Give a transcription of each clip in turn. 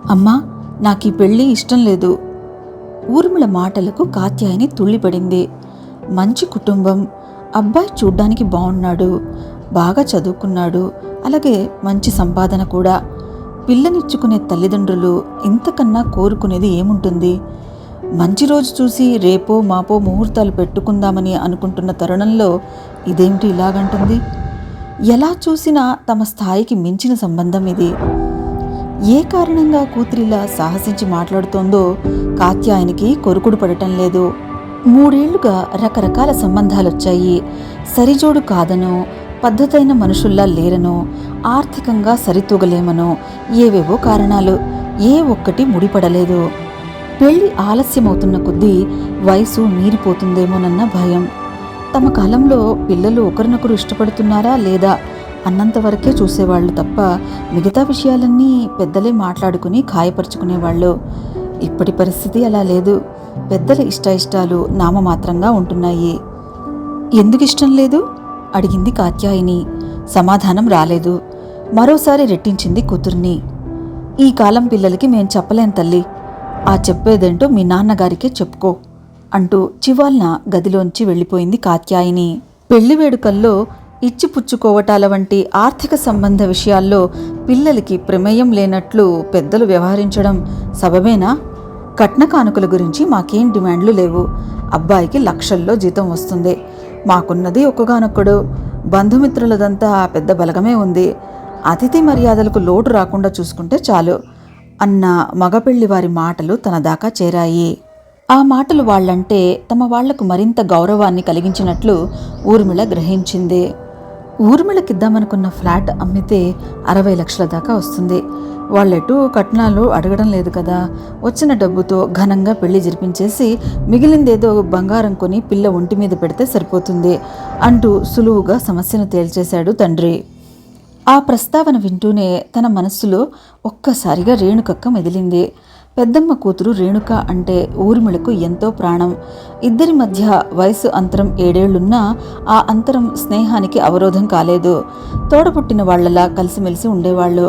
అమ్మా, నాకీ పెళ్ళి ఇష్టం లేదు. ఊర్మిళ మాటలకు కాత్యాయని తుళ్ళిపడింది. మంచి కుటుంబం, అబ్బాయి చూడ్డానికి బాగున్నాడు, బాగా చదువుకున్నాడు, అలాగే మంచి సంపాదన కూడా. పిల్లనిచ్చుకునే తల్లిదండ్రులు ఇంతకన్నా కోరుకునేది ఏముంటుంది? మంచి రోజు చూసి రేపో మాపో ముహూర్తాలు పెట్టుకుందామని అనుకుంటున్న తరుణంలో ఇదేమిటి ఇలాగంటుంది? ఎలా చూసినా తమ స్థాయికి మించిన సంబంధం ఇది. ఏ కారణంగా కూతురిలా సాహసించి మాట్లాడుతోందో కాత్యాయనికి కొరుకుడు పడటం లేదు. 3 ఏళ్లుగా రకరకాల సంబంధాలొచ్చాయి. సరిజోడు కాదనో, పద్ధతైన మనుషుల్లా లేరనో, ఆర్థికంగా సరితూగలేమనో ఏవేవో కారణాలు. ఏ ఒక్కటి ముడిపడలేదు. పెళ్లి ఆలస్యమవుతున్న కొద్దీ వయసు మీరిపోతుందేమోనన్న భయం. తమ కాలంలో పిల్లలు ఒకరినొకరు ఇష్టపడుతున్నారా లేదా అన్నంతవరకే చూసేవాళ్లు తప్ప మిగతా విషయాలన్నీ పెద్దలే మాట్లాడుకుని ఖాయపరుచుకునేవాళ్ళు. ఇప్పటి పరిస్థితి అలా లేదు. పెద్దల ఇష్టాయిష్టాలు నామమాత్రంగా ఉంటున్నాయి. ఎందుకు ఇష్టం లేదు అడిగింది కాత్యాయిని. సమాధానం రాలేదు. మరోసారి రెట్టించింది కూతుర్ని. ఈ కాలం పిల్లలకి మేం చెప్పలేం తల్లి, ఆ చెప్పేదేంటో మీ నాన్నగారికే చెప్పుకో అంటూ చివాల్న గదిలోంచి వెళ్ళిపోయింది కాత్యాయిని. పెళ్లి వేడుకల్లో ఇచ్చిపుచ్చుకోవటాల వంటి ఆర్థిక సంబంధ విషయాల్లో పిల్లలకి ప్రమేయం లేనట్లు పెద్దలు వ్యవహరించడం సబబేనా? కట్న కానుకల గురించి మాకేం డిమాండ్లు లేవు. అబ్బాయికి లక్షల్లో జీతం వస్తుంది. మాకున్నది ఒక్కగానొక్కడు. బంధుమిత్రులదంతా పెద్ద బలగమే ఉంది. అతిథి మర్యాదలకు లోటు రాకుండా చూసుకుంటే చాలు అన్న మగపెళ్లి వారి మాటలు తన దాకా చేరాయి. ఆ మాటలు వాళ్లంటే తమ వాళ్లకు మరింత గౌరవాన్ని కలిగించినట్లు ఊర్మిళ గ్రహించింది. ఊర్మిళకిద్దామనుకున్న ఫ్లాట్ అమ్మితే 60 లక్షల దాకా వస్తుంది. వాళ్ళెటూ కట్నాలు అడగడం లేదు కదా. వచ్చిన డబ్బుతో ఘనంగా పెళ్లి జరిపించేసి మిగిలిందేదో బంగారం కొని పిల్ల ఒంటి మీద పెడితే సరిపోతుంది అంటూ సులువుగా సమస్యను తేల్చేశాడు తండ్రి. ఆ ప్రస్తావన వింటూనే తన మనస్సులో ఒక్కసారిగా రేణుకక్క మెదిలింది. పెద్దమ్మ కూతురు రేణుక అంటే ఊర్మిళకు ఎంతో ప్రాణం. ఇద్దరి మధ్య వయసు అంతరం 7 ఏళ్లున్నా ఆ అంతరం స్నేహానికి అవరోధం కాలేదు. తోడపుట్టిన వాళ్లలా కలిసిమెలిసి ఉండేవాళ్లు.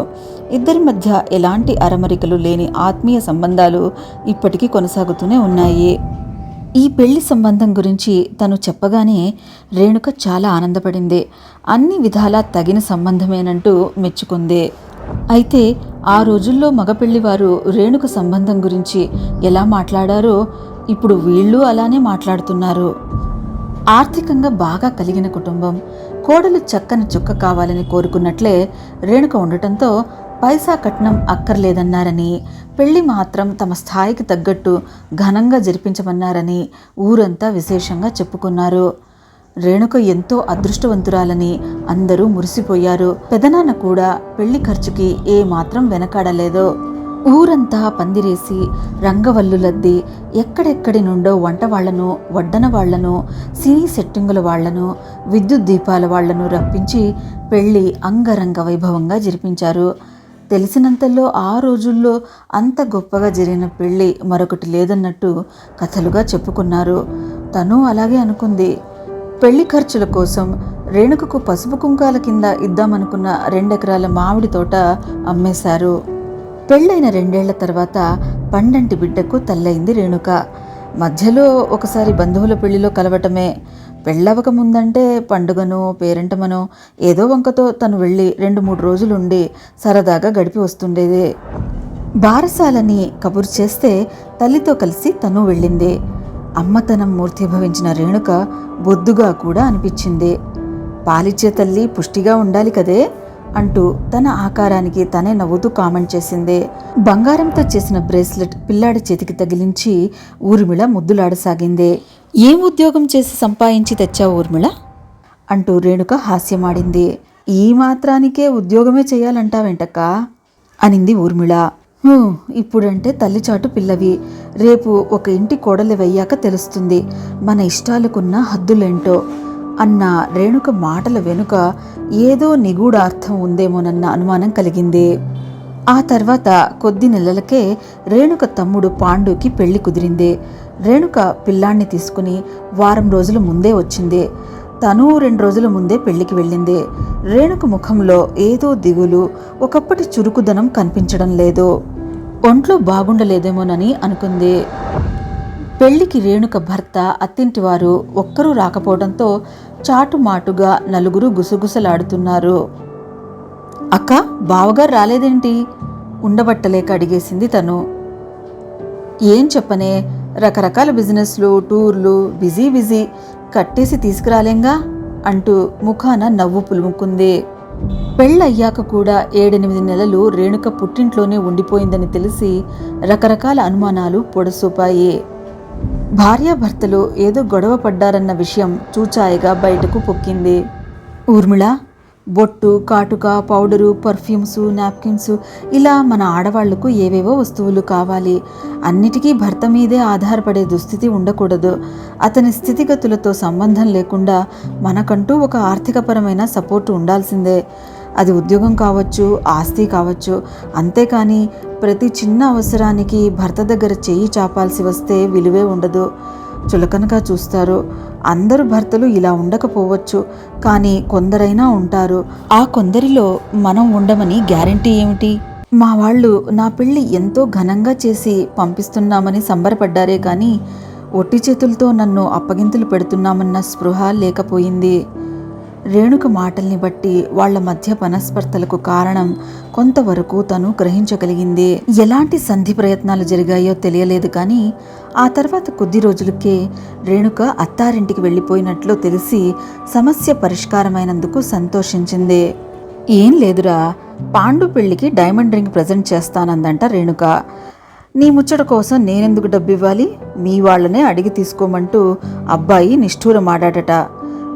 ఇద్దరి మధ్య ఎలాంటి అరమరికలు లేని ఆత్మీయ సంబంధాలు ఇప్పటికీ కొనసాగుతూనే ఉన్నాయి. ఈ పెళ్లి సంబంధం గురించి తను చెప్పగానే రేణుక చాలా ఆనందపడింది. అన్ని విధాలా తగిన సంబంధమేనంటూ మెచ్చుకుంది. అయితే ఆ రోజుల్లో మగపెళ్లివారు రేణుక సంబంధం గురించి ఎలా మాట్లాడారో ఇప్పుడు వీళ్ళు అలానే మాట్లాడుతున్నారు. ఆర్థికంగా బాగా కలిగిన కుటుంబం, కోడలు చక్కని చుక్క కావాలని కోరుకున్నట్లే రేణుక ఉండటంతో పైసా కట్నం అక్కర్లేదన్నారని, పెళ్లి మాత్రం తమ స్థాయికి తగ్గట్టు ఘనంగా జరిపించమన్నారని ఊరంతా విశేషంగా చెప్పుకున్నారు. రేణుక ఎంతో అదృష్టవంతురాలని అందరూ మురిసిపోయారు. పెదనాన్న కూడా పెళ్లి ఖర్చుకి ఏమాత్రం వెనకాడలేదు. ఊరంతా పందిరేసి రంగవల్లులద్ది ఎక్కడెక్కడి నుండో వంట వాళ్లను, వడ్డన వాళ్లను, సినీ సెట్టింగుల వాళ్లను, విద్యుత్ దీపాల వాళ్లను రప్పించి పెళ్లి అంగరంగ వైభవంగా జరిపించారు. తెలిసినంతలో ఆ రోజుల్లో అంత గొప్పగా జరిగిన పెళ్లి మరొకటి లేదన్నట్టు కథలుగా చెప్పుకున్నారు. తను అలాగే అనుకుంది. పెళ్లి ఖర్చుల కోసం రేణుకకు పసుపు కుంకాల కింద ఇద్దామనుకున్న 2 ఎకరాల మామిడి తోట అమ్మేశారు. పెళ్ళైన 2 ఏళ్ల తర్వాత పండంటి బిడ్డకు తల్లయింది రేణుక. మధ్యలో ఒకసారి బంధువుల పెళ్లిలో కలవటమే. పెళ్ళవక ముందంటే పండుగనో పేరంటమనో ఏదో వంకతో తను వెళ్ళి 2-3 రోజులుండి సరదాగా గడిపి వస్తుండేది. బారసాలని కబురు చేస్తే తల్లితో కలిసి తను వెళ్ళింది. అమ్మతనం మూర్తిభవించిన రేణుక బొద్దుగా కూడా అనిపించింది. పాలిచ్చే తల్లి పుష్టిగా ఉండాలి కదే అంటూ తన ఆకారానికి తనే నవ్వుతూ కామెంట్ చేసింది. బంగారంతో చేసిన బ్రేస్లెట్ పిల్లాడి చేతికి తగిలించి ఊర్మిళ ముద్దులాడసాగింది. ఏం ఉద్యోగం చేసి సంపాదించి తెచ్చావు ఊర్మిళ అంటూ రేణుక హాస్యమాడింది. ఈ మాత్రానికే ఉద్యోగమే చేయాలంటావేంటక్కా అనింది ఊర్మిళ. ఇప్పుడంటే తల్లిచాటు పిల్లవి, రేపు ఒక ఇంటి కోడలివయ్యాక తెలుస్తుంది మన ఇష్టాలకున్న హద్దులేంటో అన్న రేణుక మాటల వెనుక ఏదో నిగూఢార్థం ఉందేమోనన్న అనుమానం కలిగింది. ఆ తర్వాత కొద్ది నెలలకే రేణుక తమ్ముడు పాండుకి పెళ్లి కుదిరింది. రేణుక పిల్లాన్ని తీసుకుని వారం రోజుల ముందే వచ్చింది. తను 2 రోజుల ముందే పెళ్లికి వెళ్ళింది. రేణుక ముఖంలో ఏదో దిగులు, ఒకప్పటి చురుకుదనం కనిపించడం లేదు. ఒంట్లో బాగుండలేదేమోనని అనుకుంది. పెళ్లికి రేణుక భర్త, అత్తింటివారు ఒక్కరూ రాకపోవడంతో చాటుమాటుగా నలుగురు గుసగుసలాడుతున్నారు. అక్క, బావగారు రాలేదేంటి? ఉండబట్టలేక అడిగేసింది తను. ఏం చెప్పనే, రకరకాల బిజినెస్లు, టూర్లు, బిజీ కట్టేసి తీసుకురాలేంగా అంటూ ముఖాన నవ్వు పులుముకుంది. పెళ్ళయ్యాక కూడా 7-8 నెలలు రేణుక పుట్టింట్లోనే ఉండిపోయిందని తెలిసి రకరకాల అనుమానాలు పొడసూపాయి. భార్యాభర్తలు ఏదో గొడవ పడ్డారన్న విషయం చూచాయగా బయటకు పొక్కింది. ఊర్మిళ, బొట్టు, కాటుక, పౌడరు, పర్ఫ్యూమ్స్, నాప్కిన్స్, ఇలా మన ఆడవాళ్లకు ఏవేవో వస్తువులు కావాలి. అన్నిటికీ భర్త మీదే ఆధారపడే దుస్థితి ఉండకూడదు. అతని స్థితిగతులతో సంబంధం లేకుండా మనకంటూ ఒక ఆర్థికపరమైన సపోర్టు ఉండాల్సిందే. అది ఉద్యోగం కావచ్చు, ఆస్తి కావచ్చు. అంతేకాని ప్రతి చిన్న అవసరానికి భర్త దగ్గర చెయ్యి చాపాల్సి వస్తే విలువే ఉండదు. చులకనగా చూస్తారు. అందరూ భర్తలు ఇలా ఉండకపోవచ్చు, కానీ కొందరైనా ఉంటారు. ఆ కొందరిలో మనం ఉండమని గ్యారెంటీ ఏమిటి? మా వాళ్ళు నా పెళ్లి ఎంతో ఘనంగా చేసి పంపిస్తున్నామని సంబరపడ్డారే కానీ ఒట్టి చేతులతో నన్ను అప్పగింతలు పెడుతున్నామన్న స్పృహ లేకపోయింది. రేణుక మాటల్ని బట్టి వాళ్ల మధ్య మనస్పర్ధలకు కారణం కొంతవరకు తను గ్రహించగలిగింది. ఎలాంటి సంధి ప్రయత్నాలు జరిగాయో తెలియలేదు కానీ ఆ తర్వాత కొద్ది రోజులకే రేణుక అత్తారింటికి వెళ్ళిపోయినట్లు తెలిసి సమస్య పరిష్కారమైనందుకు సంతోషించింది. ఏం లేదురా, పాండు పెళ్లికి డైమండ్ రింగ్ ప్రజెంట్ చేస్తానందంట రేణుక. నీ ముచ్చట కోసం నేనెందుకు డబ్బివ్వాలి? మీ వాళ్లనే అడిగి తీసుకోమంటూ అబ్బాయి నిష్ఠూరమాడాడట.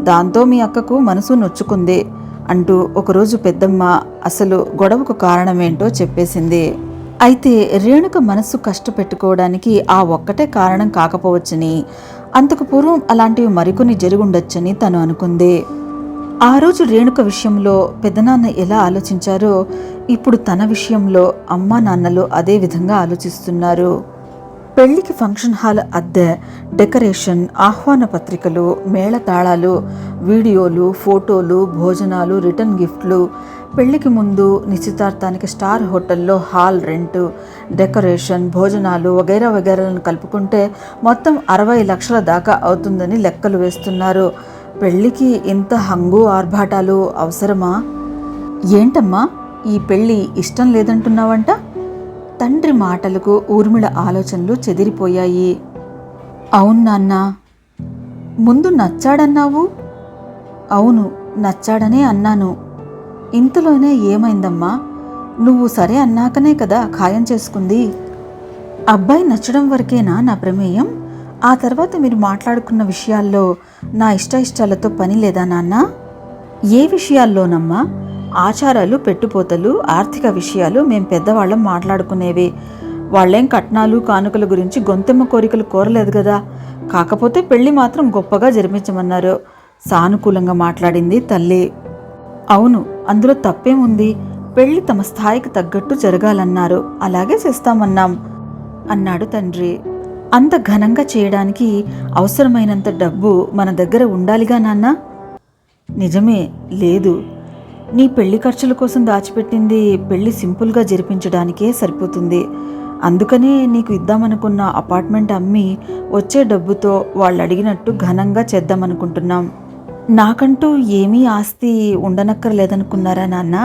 దాంతో మీ అక్కకు మనసు నొచ్చుకుంది అంటూ ఒకరోజు పెద్దమ్మ అసలు గొడవకు కారణమేంటో చెప్పేసింది. అయితే రేణుక మనస్సు కష్టపెట్టుకోవడానికి ఆ ఒక్కటే కారణం కాకపోవచ్చని, అంతకు పూర్వం అలాంటివి మరికొన్ని జరుగుండొచ్చని తను అనుకుంది. ఆ రోజు రేణుక విషయంలో పెద్దనాన్న ఎలా ఆలోచించారో ఇప్పుడు తన విషయంలో అమ్మా నాన్నలు అదే విధంగా ఆలోచిస్తున్నారు. పెళ్లికి ఫంక్షన్ హాల్ అద్దె, డెకరేషన్, ఆహ్వాన పత్రికలు, మేళతాళాలు, వీడియోలు, ఫోటోలు, భోజనాలు, రిటర్న్ గిఫ్ట్లు, పెళ్లికి ముందు నిశ్చితార్థానికి స్టార్ హోటల్లో హాల్ రెంటు, డెకరేషన్, భోజనాలు వగైరా వగైరాలను కలుపుకుంటే మొత్తం 60 లక్షల దాకా అవుతుందని లెక్కలు వేస్తున్నారు. పెళ్లికి ఇంత హంగు ఆర్భాటాలు అవసరమా? ఏంటమ్మా, ఈ పెళ్లి ఇష్టం లేదంటున్నావంట? తండ్రి మాటలకు ఊర్మిళ ఆలోచనలు చెదిరిపోయాయి. అవును నాన్న. ముందు నచ్చాడన్నావు? అవును, నచ్చాడనే అన్నాను. ఇంతలోనే ఏమైందమ్మా? నువ్వు సరే అన్నాకనే కదా ఖాయం చేసుకుంది. అబ్బాయి నచ్చడం వరకేనా నా ప్రమేయం? ఆ తర్వాత మీరు మాట్లాడుకున్న విషయాల్లో నా ఇష్టాలతో పని లేదా నాన్న? ఏ విషయాల్లోనమ్మా? ఆచారాలు, పెట్టుపోతలు, ఆర్థిక విషయాలు మేం పెద్దవాళ్ళం మాట్లాడుకునేవి. వాళ్ళేం కట్నాలు, కానుకల గురించి గొంతెమ్మ కోరికలు కోరలేదు కదా. కాకపోతే పెళ్లి మాత్రం గొప్పగా జరిపించమన్నారు. సానుకూలంగా మాట్లాడింది తల్లి. అవును, అందులో తప్పేముంది? పెళ్లి తమ స్థాయికి తగ్గట్టు జరగాలన్నారు, అలాగే చేస్తామన్నాం అన్నాడు తండ్రి. అంత ఘనంగా చేయడానికి అవసరమైనంత డబ్బు మన దగ్గర ఉండాలిగా నాన్న? నిజమే, లేదు. నీ పెళ్లి ఖర్చుల కోసం దాచిపెట్టింది పెళ్లి సింపుల్గా జరిపించడానికే సరిపోతుంది. అందుకనే నీకు ఇద్దామనుకున్న అపార్ట్మెంట్ అమ్మి వచ్చే డబ్బుతో వాళ్ళు అడిగినట్టు ఘనంగా చేద్దామనుకుంటున్నాం. నాకంటూ ఏమీ ఆస్తి ఉండనక్కర్లేదనుకున్నారా నాన్న?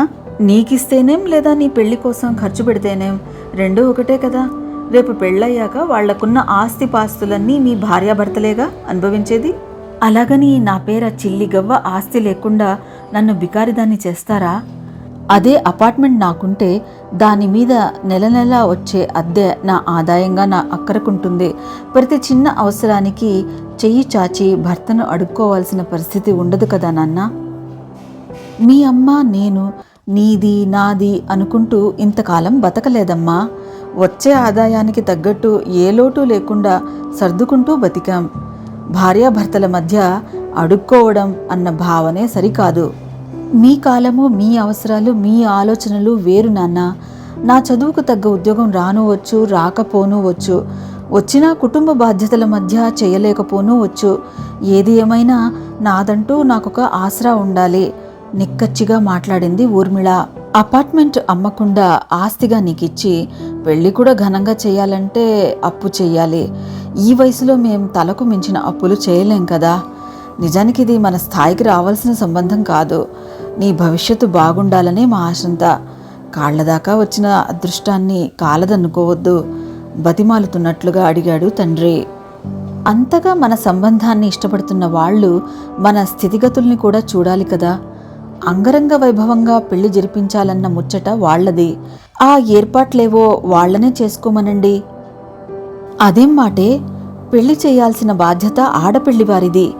నీకిస్తేనేం లేదా నీ పెళ్లి కోసం ఖర్చు పెడితేనేం రెండూ ఒకటే కదా. రేపు పెళ్ళయ్యాక వాళ్లకున్న ఆస్తి పాస్తులన్నీ మీ భార్యాభర్తలేగా అనుభవించేది. అలాగని నా పేర చిల్లి గవ్వ ఆస్తి లేకుండా నన్ను బికారిదాన్ని చేస్తారా? అదే అపార్ట్మెంట్ నాకుంటే దాని మీద నెల నెలా వచ్చే అద్దె నా ఆదాయంగా నా అక్కరకుంటుంది. ప్రతి చిన్న అవసరానికి చెయ్యి చాచి భర్తను అడుక్కోవాల్సిన పరిస్థితి ఉండదు కదా నాన్న. మీ అమ్మ నేను నీది నాది అనుకుంటూ ఇంతకాలం బతకలేదమ్మా. వచ్చే ఆదాయానికి తగ్గట్టు ఏ లోటు లేకుండా సర్దుకుంటూ బతికాం. భార్యాభర్తల మధ్య అడుక్కోవడం అన్న భావనే సరికాదు. మీ కాలము, మీ అవసరాలు, మీ ఆలోచనలు వేరు నాన్న. నా చదువుకు తగ్గ ఉద్యోగం రానువచ్చు, రాకపోనూ వచ్చు. వచ్చినా కుటుంబ బాధ్యతల మధ్య చేయలేకపోనూ వచ్చు. ఏది ఏమైనా నాదంటూ నాకొక ఆసరా ఉండాలి. నిక్కచ్చిగా మాట్లాడింది ఊర్మిళ. అపార్ట్మెంట్ అమ్మకుండా ఆస్తిగా నీకిచ్చి పెళ్ళి కూడా ఘనంగా చేయాలంటే అప్పు చెయ్యాలి. ఈ వయసులో మేం తలకు మించిన అప్పులు చేయలేం కదా. నిజానికి ఇది మన స్థాయికి రావాల్సిన సంబంధం కాదు. నీ భవిష్యత్తు బాగుండాలనే మా ఆశంతా. కాళ్లదాకా వచ్చిన అదృష్టాన్ని కాలదనుకోవద్దు బతిమాలుతున్నట్లుగా అడిగాడు తండ్రి. అంతగా మన సంబంధాన్ని ఇష్టపడుతున్న వాళ్ళు మన స్థితిగతుల్ని కూడా చూడాలి కదా. అంగరంగ వైభవంగా పెళ్లి జరిపించాలన్న ముచ్చట వాళ్లది. ఆ ఏర్పాట్లేవో వాళ్లనే చేసుకోమనండి. అదేం మాటే, పెళ్లి చేయాల్సిన బాధ్యత ఆడపెళ్లివారిది,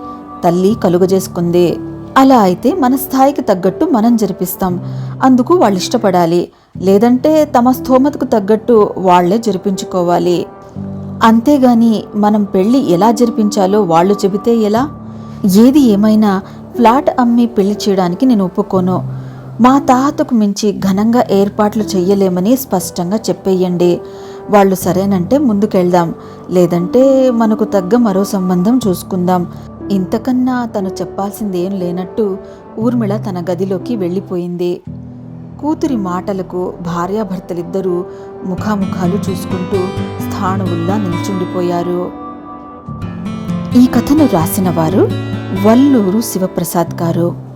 తల్లి కలుగజేసుకుంది. అలా అయితే మన స్థాయికి తగ్గట్టు మనం జరిపిస్తాం. అందుకు వాళ్ళు ఇష్టపడాలి. లేదంటే తమ స్థోమతకు తగ్గట్టు వాళ్లే జరిపించుకోవాలి. అంతేగాని మనం పెళ్లి ఎలా జరిపించాలో వాళ్ళు చెబితే ఎలా? ఏది ఏమైనా ఫ్లాట్ అమ్మి పెళ్లి చేయడానికి నేను ఒప్పుకోను. మా తాహతకు మించి ఘనంగా ఏర్పాట్లు చెయ్యలేమని స్పష్టంగా చెప్పేయండి. వాళ్ళు సరేనంటే ముందుకెళ్దాం, లేదంటే మనకు తగ్గ మరో సంబంధం చూసుకుందాం. ఇంతకన్నా తను చెప్పాల్సిందేం లేనట్టు ఊర్మిళ తన గదిలోకి వెళ్ళిపోయింది. కూతురి మాటలకు భార్యాభర్తలిద్దరూ ముఖాముఖాలు చూసుకుంటూ స్థాణువుల్లా నిల్చుండిపోయారు. ఈ కథను రాసిన వారు వల్లూరు శివప్రసాద్ గారు.